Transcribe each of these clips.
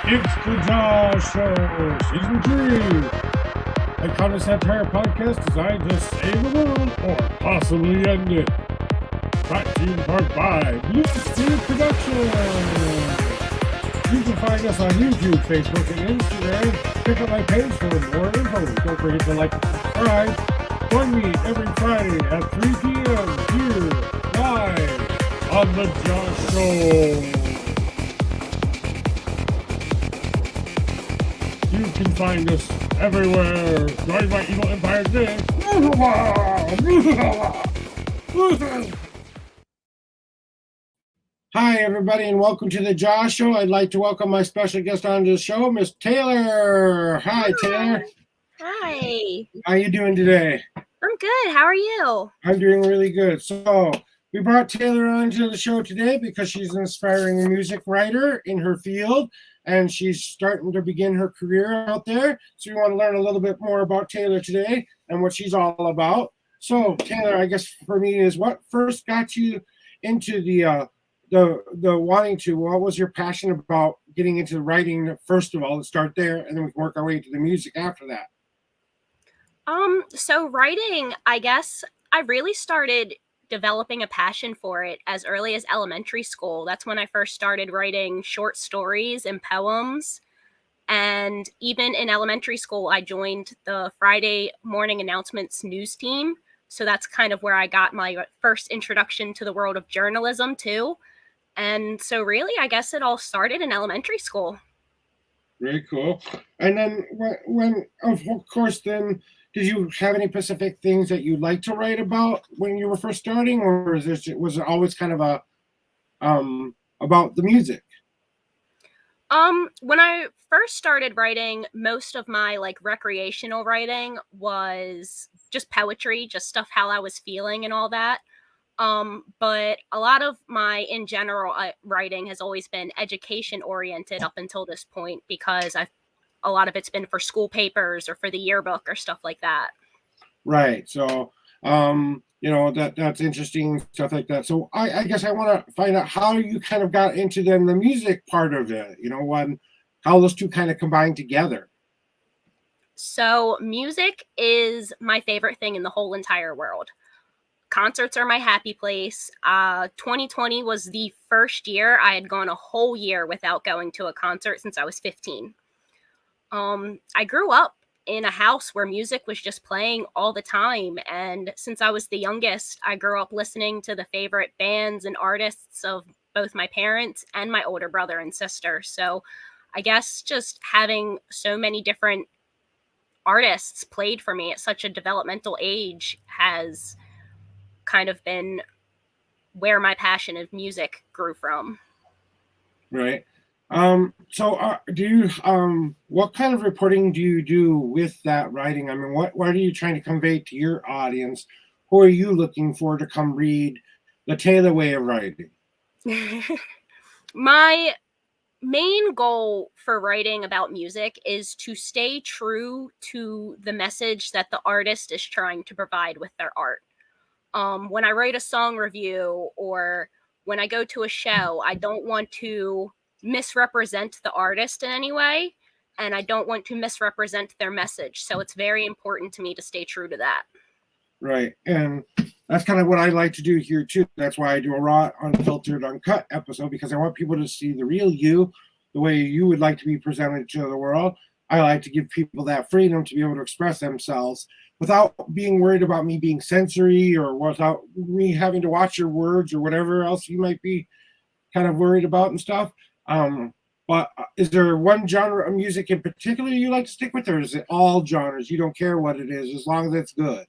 It's the Josh Show, Season 3. A counter satire podcast designed to save the world or possibly end it. Brought to you in part by Blue Production. You can find us on YouTube, Facebook, and Instagram. Check out my page for more info. Don't forget to like and subscribe. Join me every Friday at 3 p.m. here, live on the Josh Show. You can find us everywhere. Join my evil empire today. Hi, everybody, and welcome to the Josh Show. I'd like to welcome my special guest onto the show, Miss Taylor. Hi, Taylor. Hi. How you doing today? I'm good. How are you? I'm doing really good. So we brought Taylor onto the show today because she's an aspiring music writer in her field, and she's starting to begin her career out there. So we want to learn a little bit more about Taylor today and what she's all about. So Taylor, I guess for me is what first got you into the wanting to, what was your passion about getting into writing first of all? Let's start there, and then we can work our way into the music after that. So writing, I guess I really started developing a passion for it as early as elementary school. That's when I first started writing short stories and poems. And even in elementary school, I joined the Friday morning announcements news team. So that's kind of where I got my first introduction to the world of journalism too. And so really, I guess it all started in elementary school. Very cool. And then when of course, then did you have any specific things that you like to write about when you were first starting, or was it always kind of a about the music? When I first started writing, most of my recreational writing was just poetry, just stuff how I was feeling and all that. But a lot of my in general writing has always been education oriented up until this point because a lot of it's been for school papers or for the yearbook or stuff like that. Right. So, that's interesting stuff like that. So I guess I want to find out how you kind of got into then the music part of it, how those two kind of combine together. So music is my favorite thing in the whole entire world. Concerts are my happy place. 2020 was the first year I had gone a whole year without going to a concert since I was 15. I grew up in a house where music was just playing all the time. And since I was the youngest, I grew up listening to the favorite bands and artists of both my parents and my older brother and sister. So I guess just having so many different artists played for me at such a developmental age has kind of been where my passion of music grew from. Right. So do you what kind of reporting do you do with that writing? I mean, what are you trying to convey to your audience? Who are you looking for to come read the Taylor way of writing? My main goal for writing about music is to stay true to the message that the artist is trying to provide with their art. When I write a song review or when I go to a show, I don't want to misrepresent the artist in any way, and I don't want to misrepresent their message. So it's very important to me to stay true to that. Right. And that's kind of what I like to do here too. That's why I do a raw, unfiltered, uncut episode, because I want people to see the real you, the way you would like to be presented to the world. I like to give people that freedom to be able to express themselves without being worried about me being censory or without me having to watch your words or whatever else you might be kind of worried about and stuff. But is there one genre of music in particular you like to stick with, or is it all genres? You don't care what it is as long as it's good.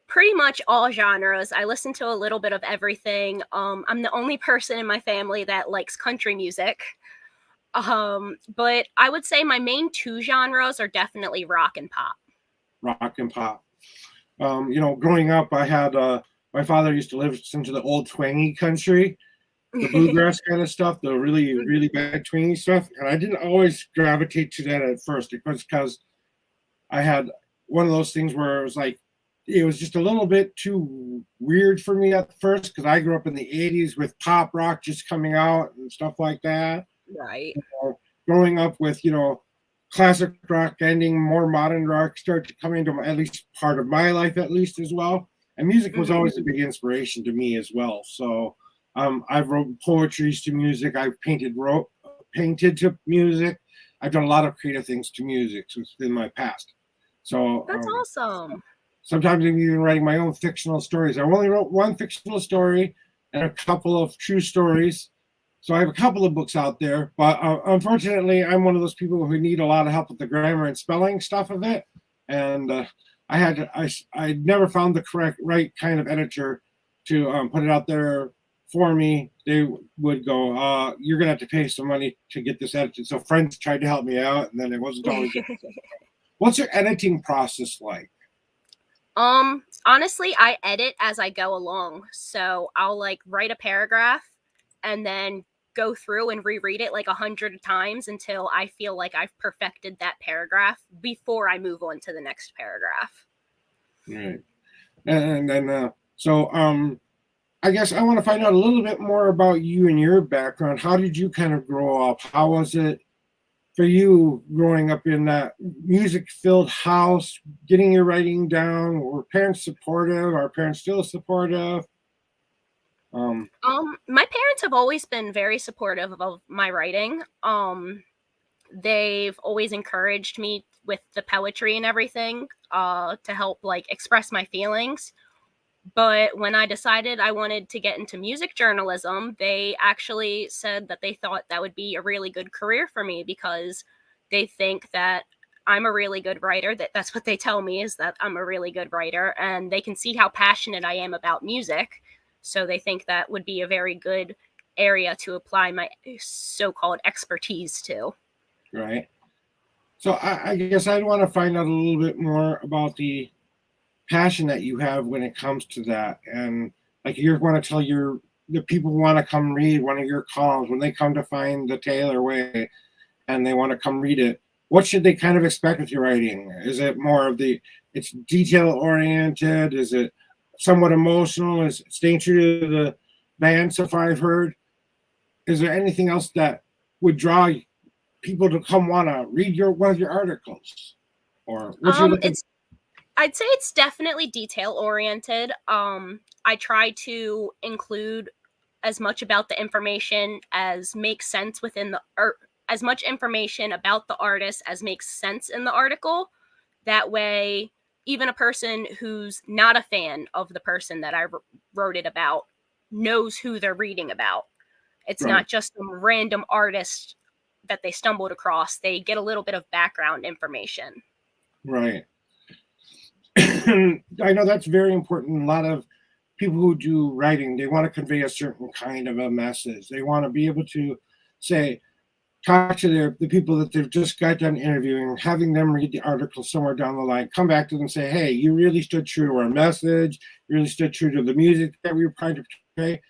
Pretty much all genres. I listen to a little bit of everything. I'm the only person in my family that likes country music. But I would say my main two genres are definitely rock and pop. Rock and pop. Growing up, I had my father used to listen to the old twangy country, the bluegrass kind of stuff, the really, really bad twangy stuff. And I didn't always gravitate to that at first. It was because I had one of those things where it was just a little bit too weird for me at first because I grew up in the 80s with pop rock just coming out and stuff like that. Right. know, growing up with, classic rock ending, more modern rock start to come into at least part of my life, at least as well. And music was Hmm. always a big inspiration to me as well. So I've wrote poetries to music. I've painted to music. I've done a lot of creative things to music. So it's been my past. So That's awesome. sometimes I'm even writing my own fictional stories. I only wrote one fictional story and a couple of true stories. So I have a couple of books out there, but unfortunately, I'm one of those people who need a lot of help with the grammar and spelling stuff of it. And I never found the right kind of editor to put it out there for me. They would go, "You're gonna have to pay some money to get this edited." So friends tried to help me out, and then it wasn't always. What's your editing process like? Honestly, I edit as I go along. So I'll like write a paragraph and then go through and reread it like 100 times until I feel like I've perfected that paragraph before I move on to the next paragraph. Right. And then I guess I want to find out a little bit more about you and your background. How did you kind of grow up? How was it for you growing up in that music filled house, getting your writing down? Were parents supportive? Are parents still supportive? Um, My parents have always been very supportive of my writing. They've always encouraged me with the poetry and everything, to help like express my feelings. But when I decided I wanted to get into music journalism, they actually said that they thought that would be a really good career for me because they think that I'm a really good writer. That's what they tell me, is that I'm a really good writer, and they can see how passionate I am about music. So they think that would be a very good area to apply my so-called expertise to. right. So I guess I'd want to find out a little bit more about the passion that you have when it comes to that, and like you're going to tell the people who want to come read one of your columns when they come to find the Taylor Way and they want to come read it. What should they kind of expect with your writing? Is it more of it's detail oriented? Is it somewhat emotional? Is it staying true to the band so far I've heard? Is there anything else that would draw people to come want to read one of your articles? Or what you're looking? It's I'd say it's definitely detail oriented. I try to include as much about the information as makes sense within the art, as much information about the artist as makes sense in the article. That way, even a person who's not a fan of the person that I wrote it about knows who they're reading about. It's Right, not just some random artist that they stumbled across. They get a little bit of background information. right. I know that's very important. A lot of people who do writing, they want to convey a certain kind of a message. They want to be able to say, talk to the people that they've just got done interviewing, having them read the article somewhere down the line, come back to them and say, hey, you really stood true to our message, you really stood true to the music that we were trying to portray.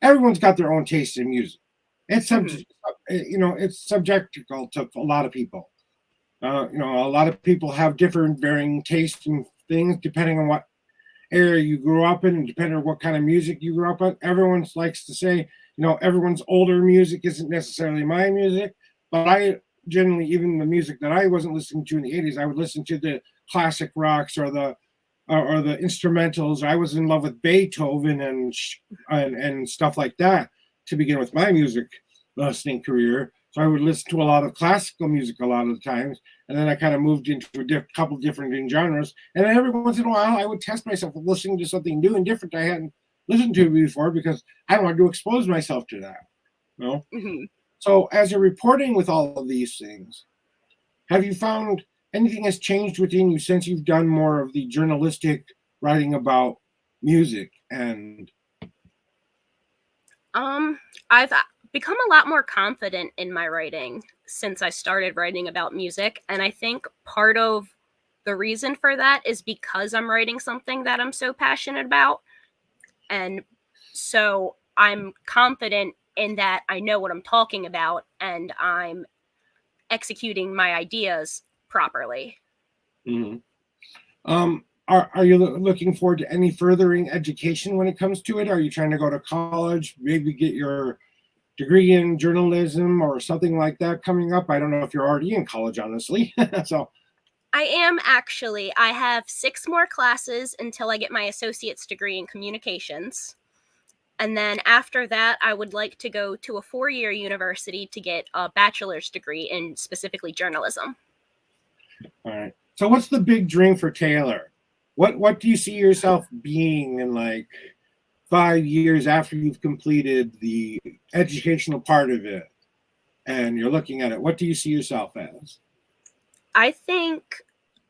Everyone's got their own taste in music. It's Mhm. it's subjectical to a lot of people. A lot of people have different varying tastes and things depending on what area you grew up in and depending on what kind of music you grew up on. Everyone likes to say, everyone's older music isn't necessarily my music, but I generally, even the music that I wasn't listening to in the 80s, I would listen to the classic rocks or the instrumentals. I was in love with Beethoven and stuff like that to begin with my music listening career. So I would listen to a lot of classical music a lot of the times, and then I kind of moved into a couple different genres. And then every once in a while, I would test myself with listening to something new and different I hadn't listened to before because I wanted to expose myself to that. You know? Mhm. So as you're reporting with all of these things, have you found anything has changed within you since you've done more of the journalistic writing about music? And Um, I've become a lot more confident in my writing since I started writing about music, and I think part of the reason for that is because I'm writing something that I'm so passionate about, and so I'm confident in that I know what I'm talking about and I'm executing my ideas properly. Mhm. Are you looking forward to any furthering education when it comes to it? Are you trying to go to college, maybe get your degree in journalism or something like that coming up? I don't know if you're already in college, honestly. So, I am actually. I have 6 more classes until I get my associate's degree in communications. And then after that, I would like to go to a 4-year university to get a bachelor's degree in specifically journalism. all right. So, what's the big dream for Taylor? What do you see yourself being in like 5 years after you've completed the educational part of it and you're looking at it? What do you see yourself as? I think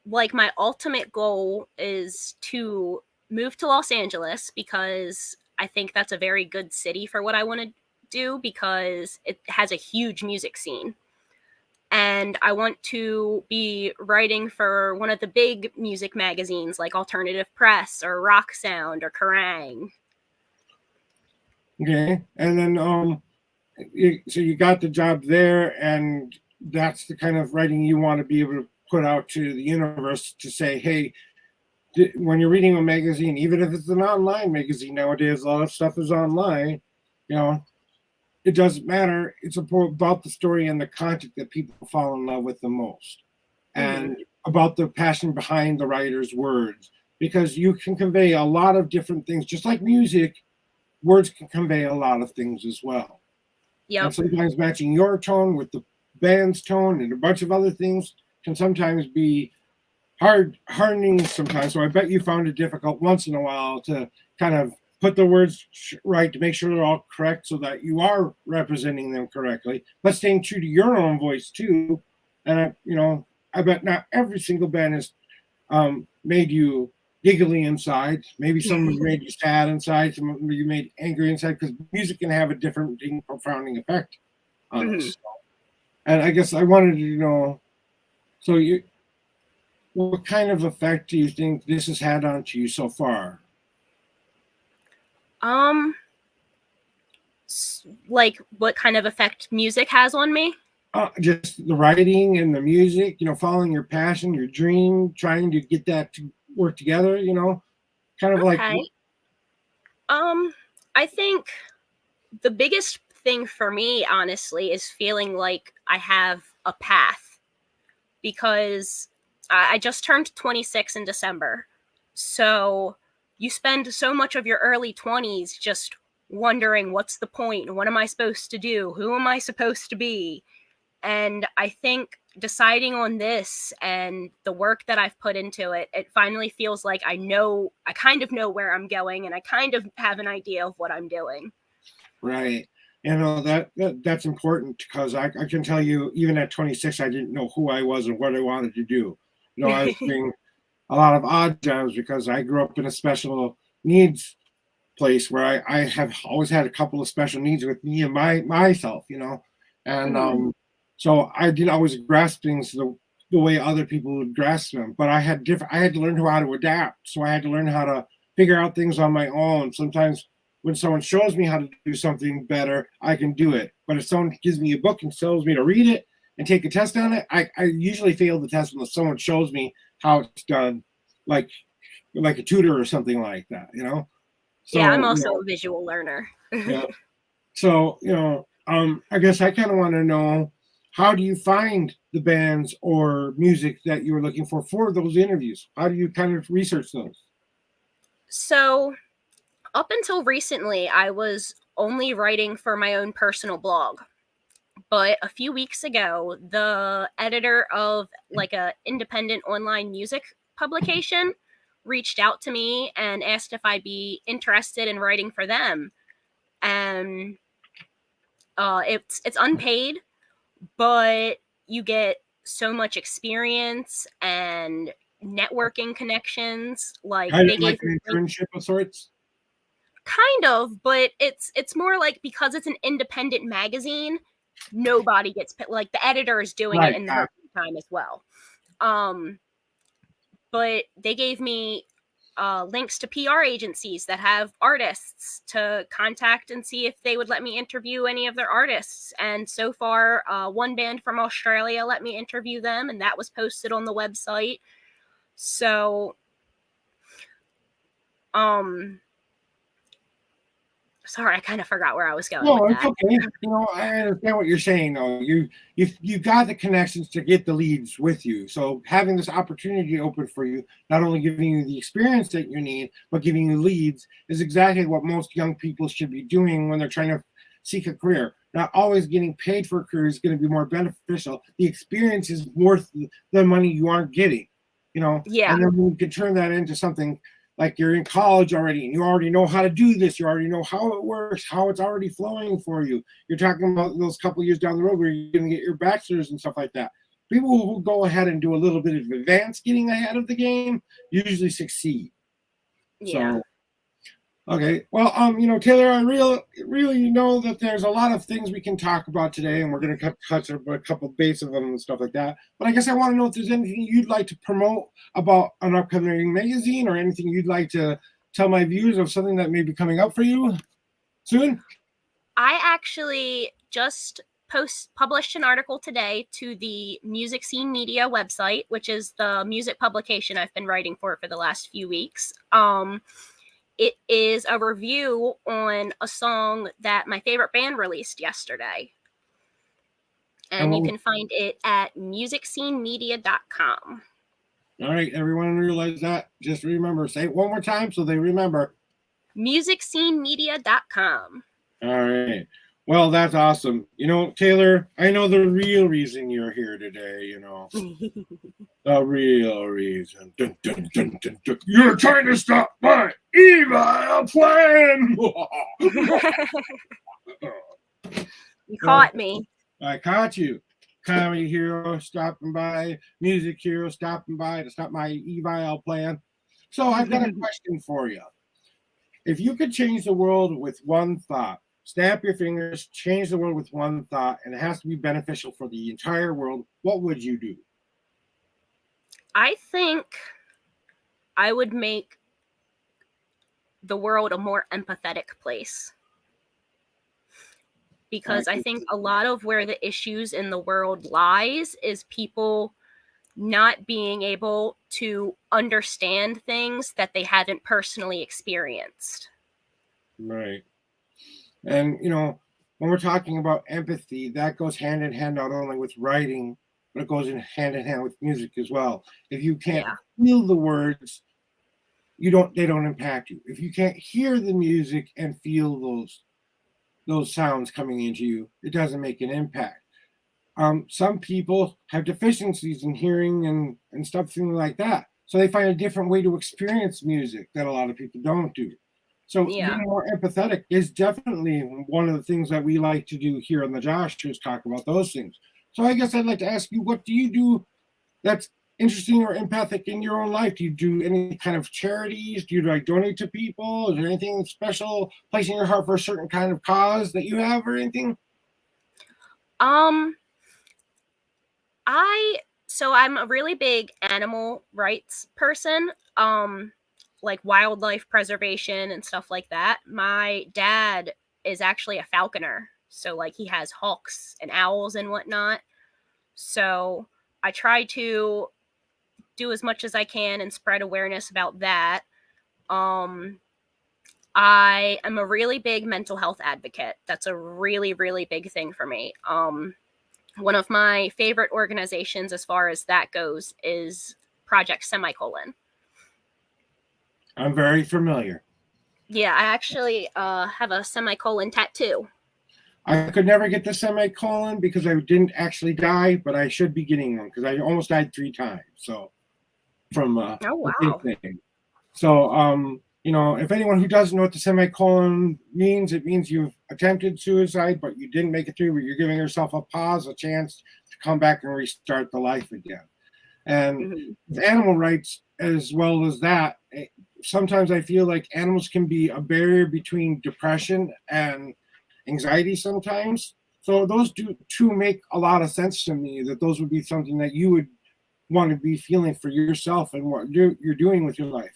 like my ultimate goal is to move to Los Angeles because I think that's a very good city for what I want to do because it has a huge music scene. And I want to be writing for one of the big music magazines like Alternative Press or Rock Sound or Kerrang. Okay. And then so you got the job there, and that's the kind of writing you want to be able to put out to the universe to say, hey, when you're reading a magazine, even if it's an online magazine nowadays, a lot of stuff is online, you know, it doesn't matter. It's about the story and the content that people fall in love with the most, Mm-hmm. and about the passion behind the writer's words, because you can convey a lot of different things, just like music. Words can convey a lot of things as well. And Yep. sometimes matching your tone with the band's tone and a bunch of other things can sometimes be hardening sometimes. So I bet you found it difficult once in a while to kind of put the words right to make sure they're all correct so that you are representing them correctly, but staying true to your own voice too. And I bet not every single band has made you giggly inside. Maybe some have made you sad inside. Some of you made angry inside, because music can have a different profounding effect on Mm-hmm. us. And I guess I wanted to know, so what kind of effect do you think this has had on you so far? Um, like what kind of effect music has on me? Just the writing and the music, following your passion, your dream, trying to get that to work together, kind of like, Okay. I think the biggest thing for me, honestly, is feeling like I have a path because I just turned 26 in December. So you spend so much of your early 20s just wondering what's the point? What am I supposed to do? Who am I supposed to be? And I think deciding on this and the work that I've put into it, it finally feels like I kind of know where I'm going and I kind of have an idea of what I'm doing. right. That's important, because I can tell you, even at 26, I didn't know who I was and what I wanted to do. I was doing a lot of odd jobs because I grew up in a special needs place where I have always had a couple of special needs with me and myself, and Mhm. so I didn't always grasp things the way other people would grasp them. But I had to learn how to adapt. So I had to learn how to figure out things on my own. Sometimes when someone shows me how to do something better, I can do it. But if someone gives me a book and tells me to read it and take a test on it, I usually fail the test unless someone shows me how it's done, like a tutor or something like that. Yeah, I'm So, also a visual learner. yeah. So, I guess I kind of want to know, how do you find the bands or music that you were looking for those interviews? How do you kind of research those? So, up until recently, I was only writing for my own personal blog. But a few weeks ago, the editor of like a independent online music publication reached out to me and asked if I'd be interested in writing for them. And it's unpaid, but you get so much experience and networking connections. Like Kind they of like gave me an internship of sorts? kind of, but it's more like because it's an independent magazine, nobody gets like the editor is doing it Right. in her time as well. Um, but they gave me links to PR agencies that have artists to contact and see if they would let me interview any of their artists. And so far, one band from Australia let me interview them, and that was posted on the website. So, um, Sorry, I kind of forgot where I was going with No, it's that. okay. I understand what you're saying, though. You got the connections to get the leads with you. So having this opportunity open for you, not only giving you the experience that you need, but giving you leads is exactly what most young people should be doing when they're trying to seek a career. Not always getting paid for a career is going to be more beneficial. The experience is worth the money you aren't getting, Yeah, and then we can turn that into something like you're in college already and you already know how to do this, you already know how it works, how it's already flowing for you. You're talking about those couple years down the road where you're going to get your bachelor's and stuff like that. People who go ahead and do a little bit of advanced getting ahead of the game usually succeed. yeah. So okay. Well, Taylor, I really know that there's a lot of things we can talk about today, and we're going to touch a couple base of them and stuff like that. But I guess I want to know if there's anything you'd like to promote about an upcoming magazine, or anything you'd like to tell my viewers of something that may be coming up for you soon. I actually just published an article today to the Music Scene Media website, which is the music publication I've been writing for the last few weeks. It is a review on a song that my favorite band released yesterday. And you can find it at musicscenemedia.com. All right, everyone realize that. Just remember, say it one more time so they remember. musicscenemedia.com. All right. Well, that's awesome. Taylor, I know the real reason you're here today, the real reason. Dun, dun, dun, dun, dun. You're trying to stop my evil plan. You caught me. I caught you. Comedy hero stopping by, music hero stopping by to stop my evil plan. So I've got a question for you. If you could change the world with one thought, snap your fingers, change the world with one thought, and it has to be beneficial for the entire world, what would you do? I think I would make the world a more empathetic place. Because I think a lot of where the issues in the world lies is people not being able to understand things that they haven't personally experienced. Right. And, when we're talking about empathy, that goes hand in hand not only with writing, but it goes hand in hand with music as well. If you can't feel the words, they don't impact you. If you can't hear the music and feel those sounds coming into you, it doesn't make an impact. Some people have deficiencies in hearing and stuff, things like that. So they find a different way to experience music that a lot of people don't do. So being more empathetic is definitely one of the things that we like to do here on the Josh Show, is talk about those things. So I guess I'd like to ask you, what do you do that's interesting or empathic in your own life? Do you do any kind of charities? Do you donate to people? Is there anything special placing your heart for a certain kind of cause that you have or anything? I'm a really big animal rights person. Like wildlife preservation and stuff like that. My dad is actually a falconer. So like he has hawks and owls and whatnot. So I try to do as much as I can and spread awareness about that. I am a really big mental health advocate. That's a really, really big thing for me. One of my favorite organizations as far as that goes is Project Semicolon. I'm very familiar. Yeah, I actually have a semicolon tattoo. I could never get the semicolon because I didn't actually die, but I should be getting one because I almost died 3 times. So from Oh wow. the thing. So if anyone who doesn't know what the semicolon means, it means you've attempted suicide, but you didn't make it through, but you're giving yourself a pause, a chance to come back and restart the life again. And with animal rights as well as that, sometimes I feel like animals can be a barrier between depression and anxiety sometimes. So those two make a lot of sense to me, that those would be something that you would want to be feeling for yourself and what you're doing with your life.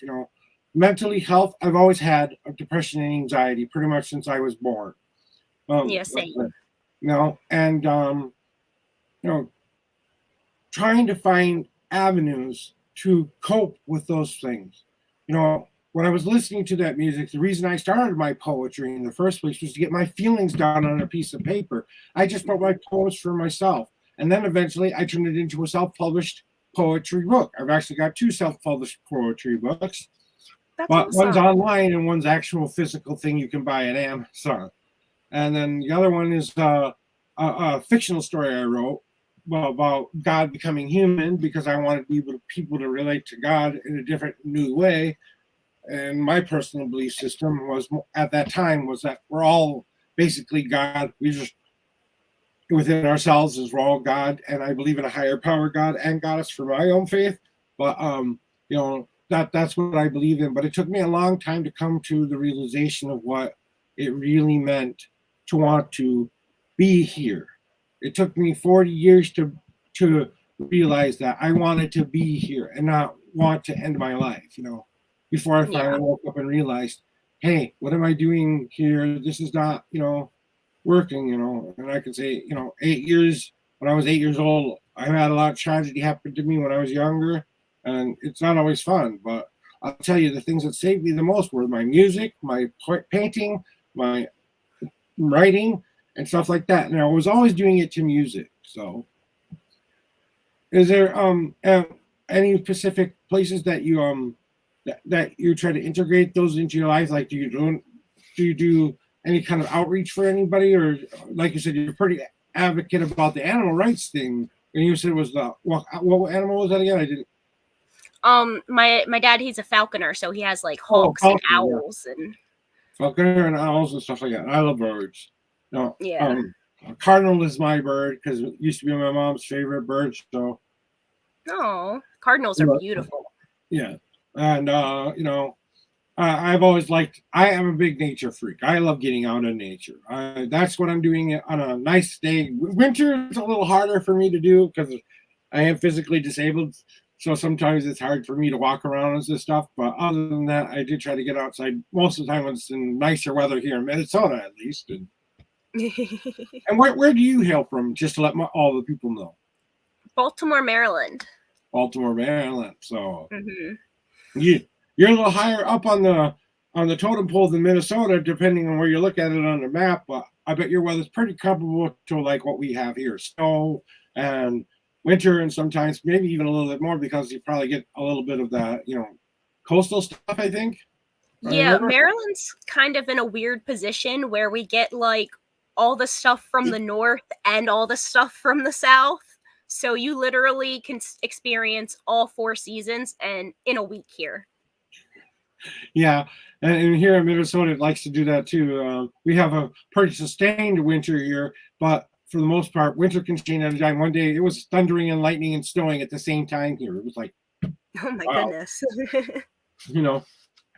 Mentally health, I've always had a depression and anxiety pretty much since I was born. Same. And trying to find avenues to cope with those things. When when I was listening to that music, the reason I started my poetry in the first place was to get my feelings down on a piece of paper. I just wrote my poems for myself. And then eventually I turned it into a self-published poetry book. I've actually got 2 self-published poetry books, That's but one's awesome. online and one's actual physical thing you can buy at Amazon. And then the other one is a fictional story I wrote about God becoming human because I wanted people to relate to God in a different, new way. And my personal belief system was at that time was that we're all basically God. We just within ourselves as we're all God, and I believe in a higher power, God and goddess, for my own faith. But that's what I believe in. But it took me a long time to come to the realization of what it really meant to want to be here. It took me 40 years to realize that I wanted to be here and not want to end my life, before I Yeah. finally woke up and realized, hey, what am I doing here? This is not, working, and I can say, 8 years, when I was 8 years old, I had a lot of tragedy happen to me when I was younger, and it's not always fun, but I'll tell you the things that saved me the most were my music, my painting, my writing, and stuff like that. And I was always doing it to music. So is there any specific places that you try to integrate those into your life? Like do you do any kind of outreach for anybody, or like you said, you're pretty advocate about the animal rights thing, and you said it was the what animal was that again? I didn't. My dad, he's a falconer, so he has like Oh, hawks and falcon, yeah, owls and falconer and owls and stuff like that. I love birds. No, yeah. a cardinal is my bird because it used to be my mom's favorite bird. So Oh, cardinals are beautiful. yeah, and I've always liked. I am a big nature freak. I love getting out in nature. That's what I'm doing on a nice day. Winter is a little harder for me to do because I am physically disabled, so sometimes it's hard for me to walk around and this stuff. But other than that, I do try to get outside most of the time when it's in nicer weather here in Minnesota, at least. And where do you hail from? Just to let all the people know. Baltimore, Maryland. Baltimore, Maryland. So Hmm. you're a little higher up on the totem pole than Minnesota, depending on where you look at it on the map. But I bet your weather's pretty comparable to like what we have here: snow and winter, and sometimes maybe even a little bit more because you probably get a little bit of that, coastal stuff. I think. I Yeah, remember. Maryland's kind of in a weird position where we get like all the stuff from the north and all the stuff from the south. So you literally can experience all 4 seasons and in a week here. Yeah, and here in Minnesota, it likes to do that too. We have a pretty sustained winter here, but for the most part, winter can change at a time. One day it was thundering and lightning and snowing at the same time here. It was like, Oh my wow, goodness. you know.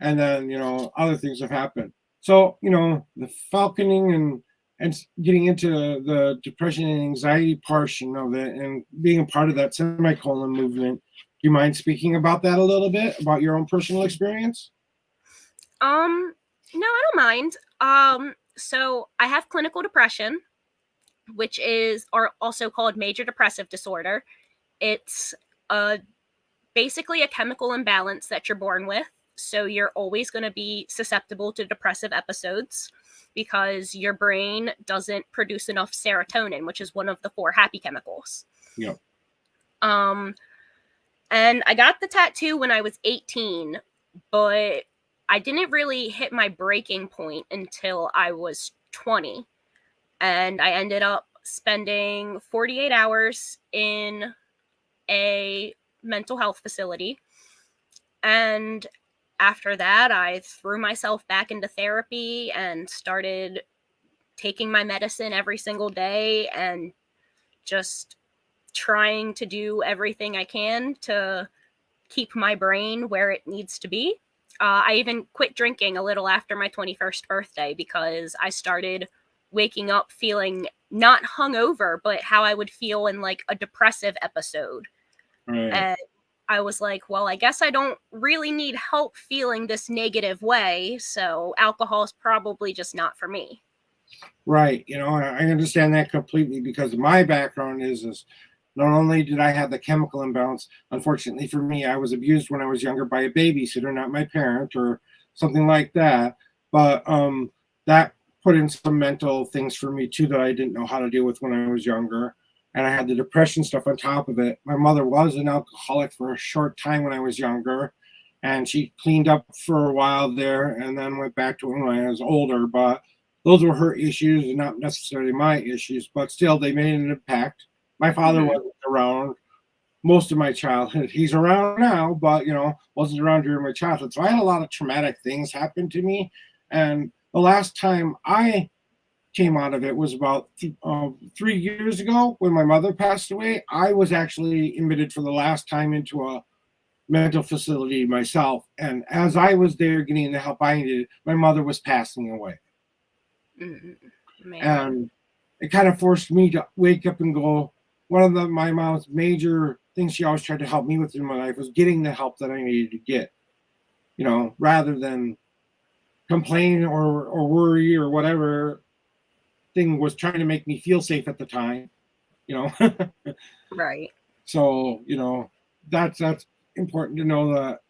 And then other things have happened. So the falconing and getting into the depression and anxiety portion of it, and being a part of that semicolon movement. Do you mind speaking about that a little bit, about your own personal experience? No, I don't mind. So I have clinical depression, which is or also called major depressive disorder. It's basically a chemical imbalance that you're born with. So you're always going to be susceptible to depressive episodes because your brain doesn't produce enough serotonin, which is one of the 4 happy chemicals. Yeah. Um, and I got the tattoo when I was 18, but I didn't really hit my breaking point until I was 20. And I ended up spending 48 hours in a mental health facility. And after that, I threw myself back into therapy and started taking my medicine every single day and just trying to do everything I can to keep my brain where it needs to be. I even quit drinking a little after my 21st birthday because I started waking up feeling not hungover, but how I would feel in like a depressive episode. Right. And I was like, well, I guess I don't really need help feeling this negative way. So alcohol is probably just not for me. Right. I understand that completely because my background is not only did I have the chemical imbalance, unfortunately for me, I was abused when I was younger by a babysitter, not my parent, or something like that. But that put in some mental things for me too that I didn't know how to deal with when I was younger. And I had the depression stuff on top of it. My mother was an alcoholic for a short time when I was younger, and she cleaned up for a while there and then went back to it when I was older. But those were her issues and not necessarily my issues, but still they made an impact. My father wasn't around most of my childhood. He's around now, but wasn't around during my childhood. So I had a lot of traumatic things happen to me. And the last time I came out of it was about 3 years ago when my mother passed away. I was actually admitted for the last time into a mental facility myself. And as I was there getting the help I needed, my mother was passing away. And it kind of forced me to wake up and go, one of my mom's major things she always tried to help me with in my life was getting the help that I needed to get, rather than complain or worry or whatever thing was trying to make me feel safe at the time, Right. So, that's important to know that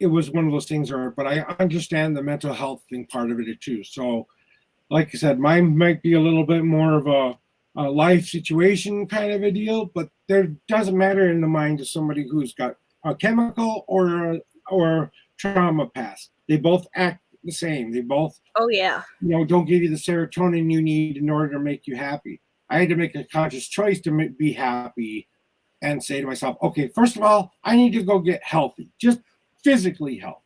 it was one of those things, but I understand the mental health thing part of it too. So, like I said, mine might be a little bit more of a life situation kind of a deal, but there doesn't matter in the mind of somebody who's got a chemical or trauma past. They both act the same. They both, oh yeah, don't give you the serotonin you need in order to make you happy. I had to make a conscious choice to be happy and say to myself, okay, first of all, I need to go get healthy, just physically healthy.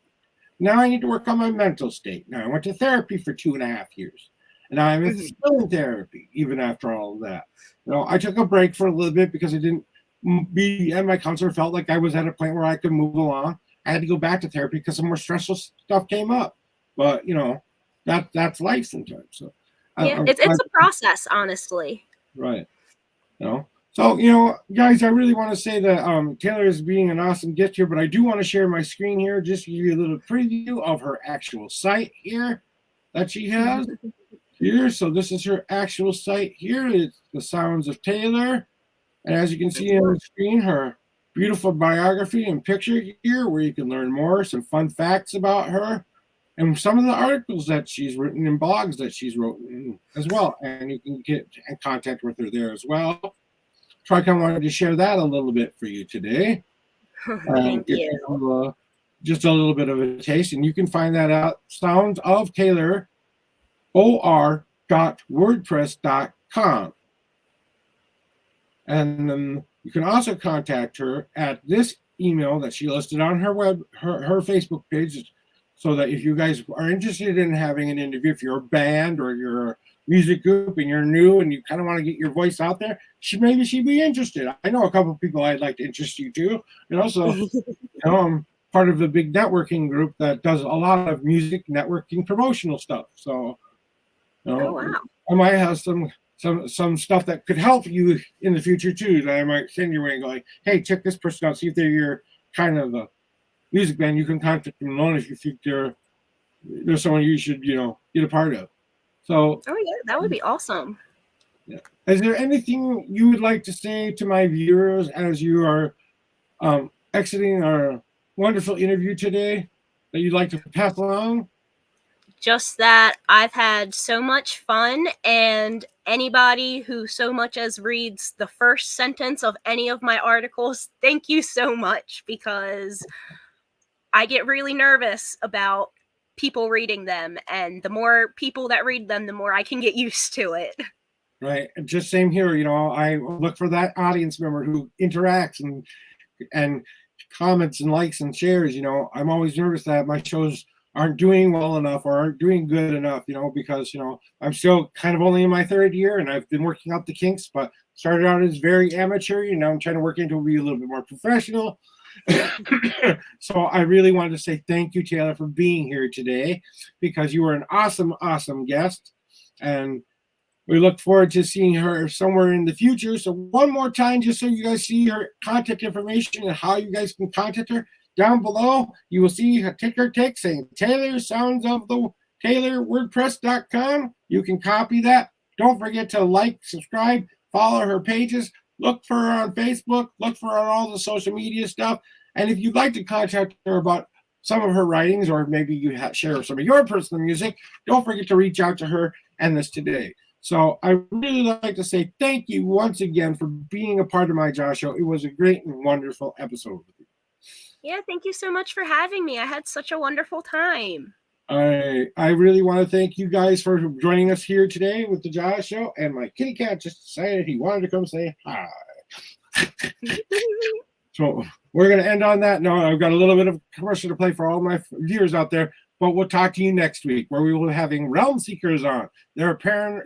Now I need to work on my mental state. Now I went to therapy for 2.5 years. And now I'm still in therapy, even after all of that. I took a break for a little bit because I didn't and my counselor felt like I was at a point where I could move along. I had to go back to therapy because some more stressful stuff came up. But that's life sometimes. So yeah, it's a process, honestly. Right. So guys, I really want to say that Taylor is being an awesome guest here, but I do want to share my screen here just to give you a little preview of her actual site here that she has here. So this is her actual site here. It's The Sounds of Taylor. And as you can see on the screen, her beautiful biography and picture here where you can learn more, some fun facts about her, and some of the articles that she's written and blogs that she's written as well. And you can get in contact with her there as well. So I kind of wanted to share that a little bit for you today. Thank you. Just a little bit of a taste. And you can find that out, Sounds of Taylor, or.wordpress.com. And then you can also contact her at this email that she listed on her her Facebook page, so that if you guys are interested in having an interview, if you're a band or you're a music group and you're new and you kind of want to get your voice out there, maybe she'd be interested. I know a couple of people I'd like to interest you to, so I'm part of the big networking group that does a lot of music networking promotional stuff. So oh wow, I might have some stuff that could help you in the future too, that I might send your way and go like, hey, check this person out, see if they're your kind of a music band. You can contact them alone if you think they're someone you should get a part of. So oh yeah, that would be awesome. Yeah. Is there anything you would like to say to my viewers as you are exiting our wonderful interview today that you'd like to pass along? Just that I've had so much fun, and anybody who so much as reads the first sentence of any of my articles, thank you so much, because I get really nervous about people reading them, and the more people that read them, the more I can get used to it. Right. Just same here. I look for that audience member who interacts and comments and likes and shares. I'm always nervous that my shows aren't doing well enough or aren't doing good enough, because, I'm still kind of only in my third year and I've been working out the kinks, but started out as very amateur. I'm trying to work into be a little bit more professional. So I really wanted to say thank you, Taylor, for being here today, because you were an awesome, awesome guest. And we look forward to seeing her somewhere in the future. So one more time, just so you guys see her contact information and how you guys can contact her, down below, you will see her ticker tick saying Taylor, Sounds of the Taylor, WordPress.com. You can copy that. Don't forget to like, subscribe, follow her pages. Look for her on Facebook. Look for her on all the social media stuff. And if you'd like to contact her about some of her writings, or maybe you share some of your personal music, don't forget to reach out to her and this today. So I really like to say thank you once again for being a part of my Josh show. It was a great and wonderful episode with you. Yeah, thank you so much for having me. I had such a wonderful time. I really want to thank you guys for joining us here today with the Josh show. And my kitty cat just decided he wanted to come say hi. So we're going to end on that note. I've got a little bit of commercial to play for all my viewers out there, but we'll talk to you next week where we will be having Realm Seekers on.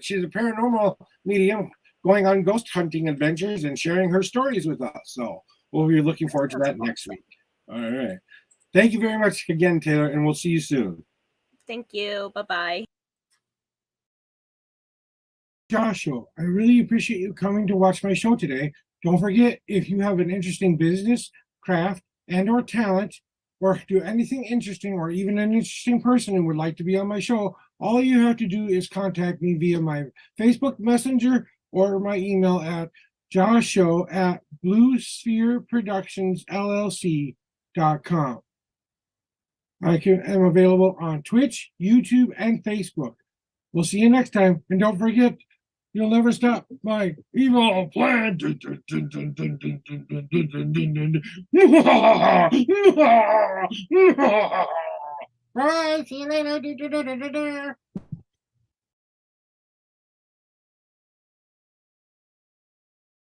She's a paranormal medium going on ghost hunting adventures and sharing her stories with us. So we'll be looking forward to that next week. All right. Thank you very much again, Taylor, and we'll see you soon. Thank you. Bye-bye. Joshua, I really appreciate you coming to watch my show today. Don't forget, if you have an interesting business, craft, and or talent, or do anything interesting, or even an interesting person who would like to be on my show, all you have to do is contact me via my Facebook Messenger or my email at joshshow@bluesphereproductionsllc.com. I am available on Twitch, YouTube, and Facebook. We'll see you next time. And don't forget, you'll never stop my evil plan. Bye. See you later.